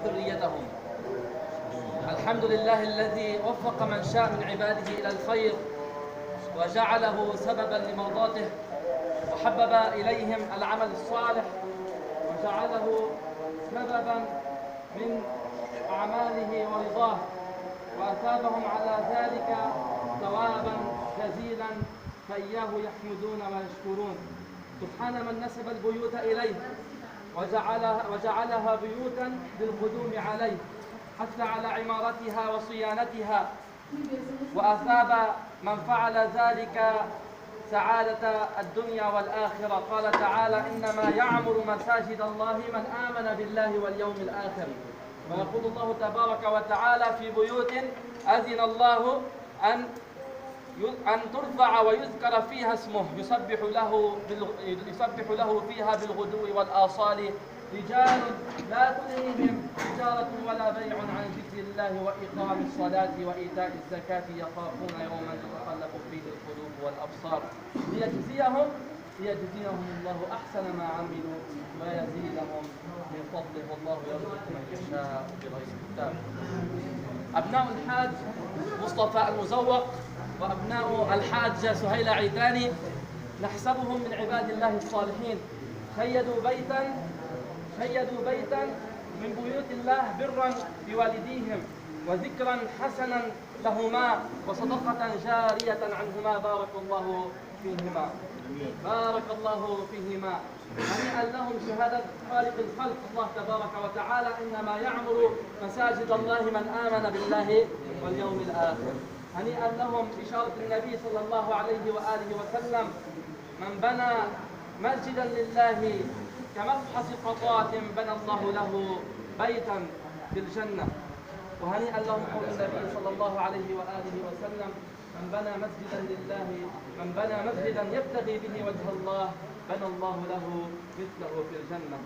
ذريتهم. الحمد لله الذي وفق من شاء من عباده إلى الخير وجعله سببا لمرضاته، وحبب إليهم العمل الصالح وجعله سببا من أعماله ورضاه، وأثابهم على ذلك ثوابا جزيلا فإياه يحمدون ويشكرون. سبحان من نسب البيوت إليه وجعلها بيوتا للقدوم عليه، حتى على عمارتها وصيانتها، وأثاب من فعل ذلك سعادة الدنيا والآخرة. قال تعالى: إنما يعمر مساجد الله من آمن بالله واليوم الآخر. ويقول الله تبارك وتعالى: في بيوت أذن الله أن ترفع ويذكر فيها اسمه يسبح له فيها بالغدو والآصال رجال لا تلهيهم تجارة ولا بيع عن ذكر الله وإقام الصلاة وإيتاء الزكاة يخافون يوما تتقلب فيه القلوب والأبصار ليجزيهم الله أحسن ما عملوا ويزيدهم من فضله، والله يرزق من يشاء بغير حساب. أبناء الحاج مصطفى المزوق وأبناء الحاجة سهيلة عيداني نحسبهم من عباد الله الصالحين، شيدوا بيتا من بيوت الله برا بوالديهم وذكرا حسنا لهما وصدقة جارية عنهما. بارك الله فيهما. هنيئا لهم شهادة خالق الخلق الله تبارك وتعالى: إنما يعمر مساجد الله من آمن بالله واليوم الآخر. هنيئا لهم بشارة النبي صلى الله عليه وآله وسلم: من بنى مسجدا لله كمفحص قطات بنى الله له بيتا في الجنة. وهنيئا لهم قول النبي صلى الله عليه وآله وسلم: من بنى مسجدا يبتغي به وجه الله بنى الله له مثله في الجنة.